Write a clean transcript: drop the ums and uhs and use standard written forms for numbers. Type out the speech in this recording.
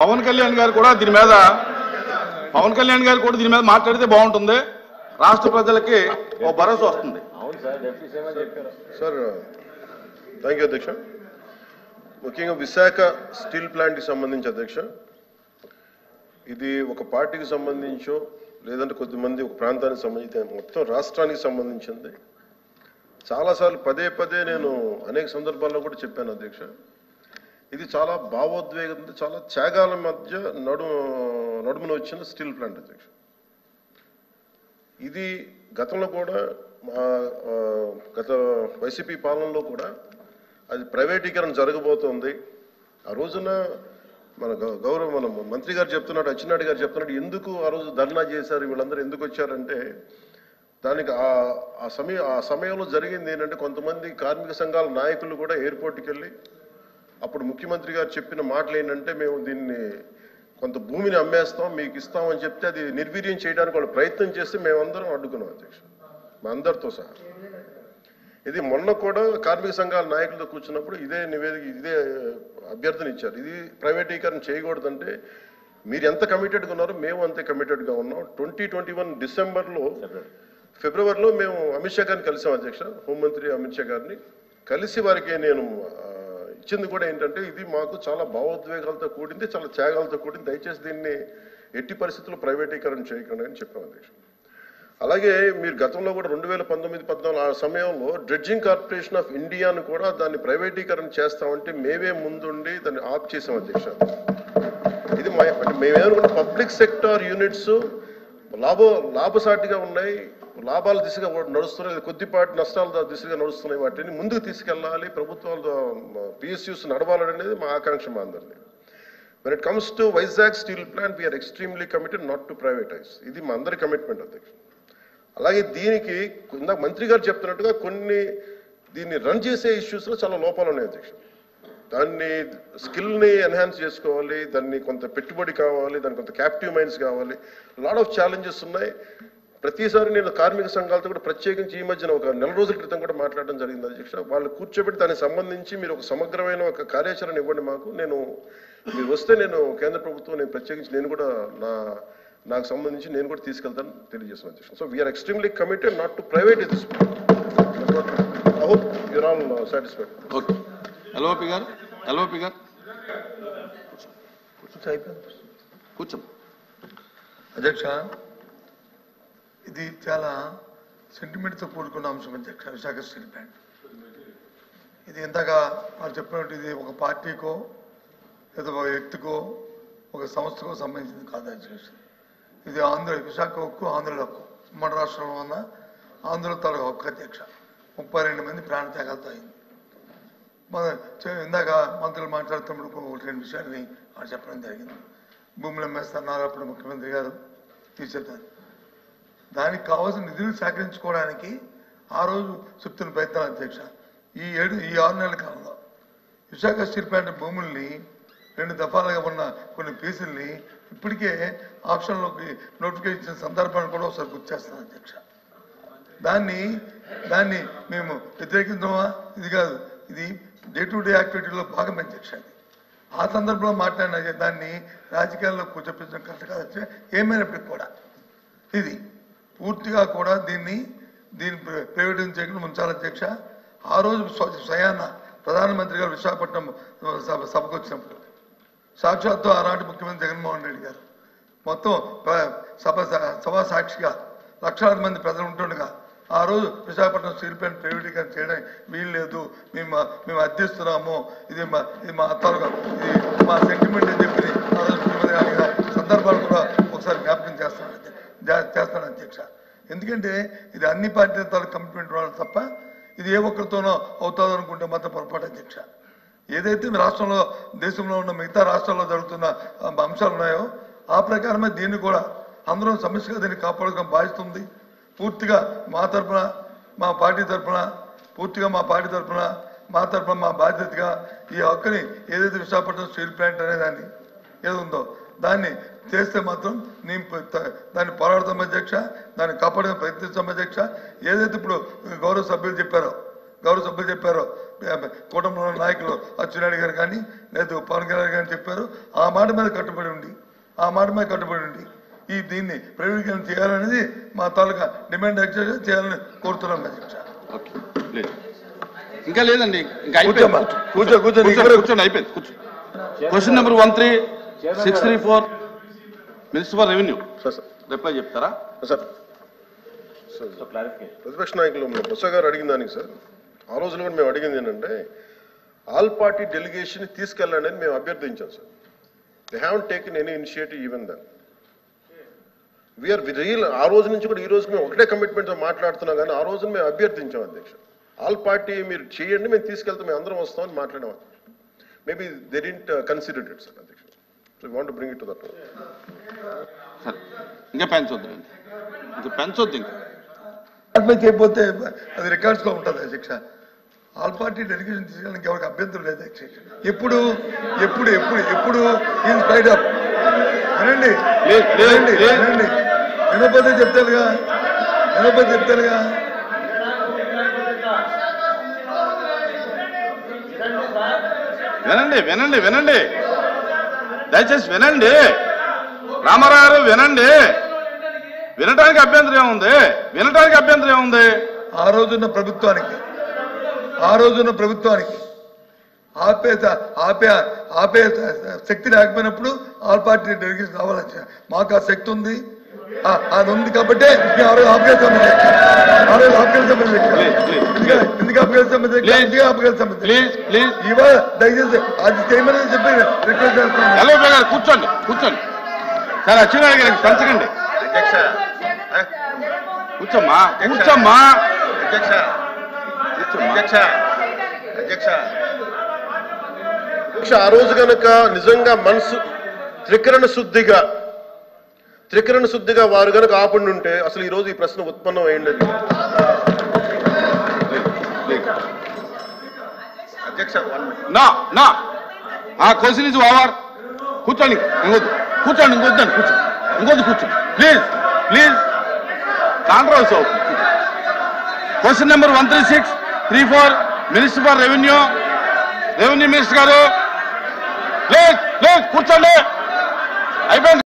పవన్ కళ్యాణ్ గారు కూడా దీని మీద మాట్లాడితే బాగుంటుంది. రాష్ట్ర ప్రజలకి ఓ భరోసా వస్తుంది. సార్ థ్యాంక్ యూ అధ్యక్ష. ముఖ్యంగా విశాఖ స్టీల్ ప్లాంట్కి సంబంధించి అధ్యక్ష, ఇది ఒక పార్టీకి సంబంధించో లేదంటే కొద్దిమంది ఒక ప్రాంతానికి సంబంధించి మొత్తం రాష్ట్రానికి సంబంధించింది. చాలాసార్లు పదే నేను అనేక సందర్భాల్లో కూడా చెప్పాను అధ్యక్ష. ఇది చాలా భావోద్వేగం, చాలా త్యాగాల మధ్య నడుమున వచ్చిన స్టీల్ ప్లాంట్ అధ్యక్ష. ఇది గతంలో కూడా గత వైసీపీ పాలనలో కూడా అది ప్రైవేటీకరణ జరగబోతోంది. ఆ రోజున మన మంత్రి గారు చెప్తున్నాడు, అచ్చెన్నాయుడు గారు చెప్తున్నాడు, ఎందుకు ఆ రోజు ధర్నా చేశారు, వీళ్ళందరూ ఎందుకు వచ్చారంటే దానికి ఆ సమయంలో జరిగింది ఏంటంటే కొంతమంది కార్మిక సంఘాల నాయకులు కూడా ఎయిర్పోర్ట్కి వెళ్ళి అప్పుడు ముఖ్యమంత్రి గారు చెప్పిన మాటలు ఏంటంటే మేము దీన్ని కొంత భూమిని అమ్మేస్తాం మీకు ఇస్తామని చెప్తే అది నిర్వీర్యం చేయడానికి వాళ్ళు ప్రయత్నం చేస్తే మేమందరం అడ్డుకున్నాం అధ్యక్ష, మా అందరితో సహా. ఇది మొన్న కూడా కార్మిక సంఘాల నాయకులతో కూర్చున్నప్పుడు ఇదే అభ్యర్థన ఇచ్చారు. ఇది ప్రైవేటీకరణ చేయకూడదంటే మీరు ఎంత కమిటెడ్గా ఉన్నారో మేము అంతే కమిటెడ్గా ఉన్నాం. 2021 ఫిబ్రవరిలో మేము అమిత్ షా గారిని కలిసాం అధ్యక్ష, హోంమంత్రి అమిత్ షా గారిని కలిసి వారికి నేను ఇచ్చింది కూడా ఏంటంటే ఇది మాకు చాలా భావోద్వేగాలతో కూడింది, చాలా త్యాగాలతో కూడింది, దయచేసి దీన్ని ఎట్టి పరిస్థితుల్లో ప్రైవేటీకరణ చేయకండి అని చెప్పాం అధ్యక్ష. అలాగే మీరు గతంలో కూడా 2019-14 ఆ సమయంలో డ్రెడ్జింగ్ కార్పొరేషన్ ఆఫ్ ఇండియాను కూడా దాన్ని ప్రైవేటీకరణ చేస్తామంటే మేమే ముందుండి దాన్ని ఆఫ్ చేసాం అధ్యక్ష. ఇది మేమేమనుకున్న పబ్లిక్ సెక్టార్ యూనిట్స్ లాభసాటిగా ఉన్నాయి, లాభాల దిశగా నడుస్తున్నాయి, కొద్దిపాటి నష్టాల దిశగా నడుస్తున్నాయి, వాటిని ముందుకు తీసుకెళ్ళాలి, ప్రభుత్వాలు PSUs నడవాలనేది మా ఆకాంక్ష మా అందరినీ. When it comes to Vizag steel plant, we are extremely committed not to privatize. ఇది మా అందరి కమిట్మెంట్ అధ్యక్ష. అలాగే దీనికి ఇందాక మంత్రి గారు చెప్తున్నట్టుగా దీన్ని రన్ చేసే ఇష్యూస్లో చాలా లోపాలు ఉన్నాయి అధ్యక్ష. దాన్ని స్కిల్ని ఎన్హాన్స్ చేసుకోవాలి, దాన్ని కొంత పెట్టుబడి కావాలి, దానికి కొంత క్యాప్టివ్ మైండ్స్ కావాలి, లాట్ ఆఫ్ ఛాలెంజెస్ ఉన్నాయి. ప్రతిసారి నేను కార్మిక సంఘాలతో కూడా ప్రత్యేకించి ఈ మధ్యన ఒక 4 రోజుల క్రితం కూడా మాట్లాడడం జరిగింది అధ్యక్ష. వాళ్ళు కూర్చోబెట్టి దానికి సంబంధించి మీరు ఒక సమగ్రమైన ఒక కార్యాచరణ ఇవ్వండి మాకు, మీరు వస్తే నేను కేంద్ర ప్రభుత్వం ప్రత్యేకించి నేను కూడా నాకు సంబంధించి నేను కూడా తీసుకెళ్తాను తెలియజేస్తాను అధ్యక్ష. So we are extremely committed not to private this. I hope you're all satisfied. Okay, LOP గారు కూర్చో. అధ్యక్ష, ఇది చాలా సెంటిమెంట్తో కూడుకున్న అంశం అధ్యక్ష. విశాఖ స్టీల్ ప్లాంట్ ఇది ఇందాక వారు చెప్పినట్టు ఇది ఒక పార్టీకో లేదా ఒక వ్యక్తికో ఒక సంస్థకో సంబంధించింది కాదు అధ్యక్ష. ఇది విశాఖ హక్కు, ఆంధ్రుల హక్కు. ఉమ్మడి రాష్ట్రంలో ఉన్న ఆంధ్రుల తాలూకు హక్కు అధ్యక్ష. 32 మంది ప్రాణత్యాగాలతో అయింది. ఇందాక మంత్రులు మాట్లాడుతున్నప్పుడు 1-2 విషయాన్ని వారు చెప్పడం జరిగింది. భూములు అమ్మేస్తున్నారు, అప్పుడు ముఖ్యమంత్రి గారు తీసేద్దారు. దానికి కావాల్సిన నిధులు సేకరించుకోవడానికి ఆ రోజు చెప్తున్న ప్రయత్నాలు అధ్యక్ష. ఈ 6 నెలల కాలంలో విశాఖ స్టీల్ ప్లాంట్ భూముల్ని 2 దఫాలుగా ఉన్న కొన్ని పీసుల్ని ఇప్పటికే ఆప్షన్లోకి నోటిఫికేషన్ ఇచ్చిన సందర్భాన్ని కూడా ఒకసారి గుర్తు చేస్తాను అధ్యక్ష. దాన్ని మేము వ్యతిరేకించమా? ఇది కాదు, ఇది డే టు డే యాక్టివిటీలో భాగం అధ్యక్ష. ఆ సందర్భంలో మాట్లాడిన దాన్ని రాజకీయాల్లో కూర్చోపించడం కరెక్ట్ కాదు అధ్యక్ష. ఏమైనప్పటికీ కూడా ఇది పూర్తిగా కూడా దీన్ని ప్రైవేటైజ్ చేయకుండా ఉంచాలి అధ్యక్ష. ఆ రోజు స్వయాన ప్రధానమంత్రి గారు విశాఖపట్నం సభకు వచ్చినప్పుడు సాక్షాత్తు ఆనాటి ముఖ్యమంత్రి జగన్మోహన్ రెడ్డి గారు మొత్తం సభా సాక్షిగా లక్షలాది మంది ప్రజలు ఉంటుండగా ఆ రోజు విశాఖపట్నం స్టీల్ ప్లాంట్ ప్రైవేటీకరణ చేయడం వీలు లేదు, మేము అర్థిస్తున్నాము, ఇది మా తాలూకా, ఇది మా సెంటిమెంట్ అని చెప్పి ఆ రోజు ముఖ్యమంత్రి గారి సందర్భాలు కూడా ఒకసారి జ్ఞాపకం చేస్తాను అధ్యక్ష. ఎందుకంటే ఇది అన్ని పార్టీల తాలూకు కమిట్మెంట్ వాళ్ళు తప్ప ఇది ఏ ఒక్కరితోనో అవుతుంది అనుకుంటే మాత్రం పొరపాటు అధ్యక్ష. ఏదైతే రాష్ట్రంలో దేశంలో ఉన్న మిగతా రాష్ట్రాల్లో జరుగుతున్న అంశాలు ఉన్నాయో ఆ ప్రకారమే దీన్ని కూడా అందరం సమస్యగా దీన్ని కాపాడుకోవడం బాధిస్తుంది. పూర్తిగా మా తరఫున మా పార్టీ తరఫున మా బాధ్యతగా ఈ హక్కుని ఏదైతే విశాఖపట్నం స్టీల్ ప్లాంట్ అనేదాన్ని ఏది ఉందో దాన్ని చేస్తే మాత్రం దాన్ని పోరాడతాం అధ్యక్ష, దాన్ని కాపాడడం ప్రయత్నిస్తాం అధ్యక్ష. ఏదైతే ఇప్పుడు గౌరవ సభ్యులు చెప్పారో కుటుంబంలో నాయకులు అచ్చెన్నాయుడు గారు కానీ లేదా పవన్ కళ్యాణ్ గారు చెప్పారు. ఆ మాట మీద కట్టుబడి ఉండి దీన్ని ప్రైవేటీకరణ చేయాలనేది మా తాలూకా డిమాండ్ యాక్చువల్గా చేయాలని కోరుతున్నాం అధ్యక్ష. Okay please. ఇంకా లేదండి, ఇంకా కూర్చోండి, అయిపోయింది. కూర్చో. Question number 13634 minister for revenue reply చెప్తారా సార్? ప్రతిపక్ష నాయకులు బొత్స గారు అడిగిన దానికి సార్, ఆ రోజున కూడా మేము అడిగింది ఏంటంటే ఆల్ పార్టీ డెలిగేషన్ తీసుకెళ్ళండి అని మేము అభ్యర్థించాం sir. They haven't taken any initiative even then. We are real. ఆ రోజు నుంచి కూడా ఈ రోజు మేము ఒకటే కమిట్మెంట్తో మాట్లాడుతున్నాం, కానీ ఆ రోజున మేము అభ్యర్థించాం అధ్యక్ష, ఆల్ పార్టీ మీరు చేయండి, మేము తీసుకెళ్తాం, మేము అందరం వస్తామని మాట్లాడాం. Maybe they didn't consider it sir అధ్యక్ష. So you want to bring it to that. ఇంకా పెంచొద్దు, చేయకపోతే అది రికార్డ్స్ లో ఉంటుంది అధ్యక్ష. ఆల్ పార్టీ డెలిగేషన్ తీసుకోవడానికి ఎవరికి అభ్యంతరం లేదు అధ్యక్ష. ఎప్పుడు ఇన్ స్పైట్ ఆఫ్ వినండి వినకపోతే చెప్తారుగా. వినండి దయచేసి వినండి. రామారావు గారు వినండి. వినటానికి అభ్యంతరం ఏముంది? ఆ రోజున్న ప్రభుత్వానికి ఆపే శక్తి లేకపోయినప్పుడు ఆల్ పార్టీ డెలిగేషన్ రావాలచ్చా. మాకు ఆ శక్తి ఉంది, అది ఉంది కాబట్టి ఎందుకు ఆపగలుగుతాం? ఇవాళ దయచేసి అది చేయమని చెప్పి రిక్వెస్ట్ చేస్తున్నాను. కూర్చోండి సార్. అచ్చెన్నాయుడు గారికి పంచకండి. కూర్చోమ్మా. ఆ రోజు కనుక నిజంగా మనసు త్రికరణ శుద్ధిగా వారు కనుక ఆపండి ఉంటే అసలు ఈ రోజు ఈ ప్రశ్న ఉత్పన్నం అయ్యింది. అధ్యక్ష క్వశ్చన్ ఇస్ ఓవర్. కూర్చోండి. కూర్చోండి ప్లీజ్. కాంట్రవర్సీ అవుతుంది. Question number 13634 minister for revenue minister గారు ప్లీజ్ కూర్చోండి. అయిపోయింది.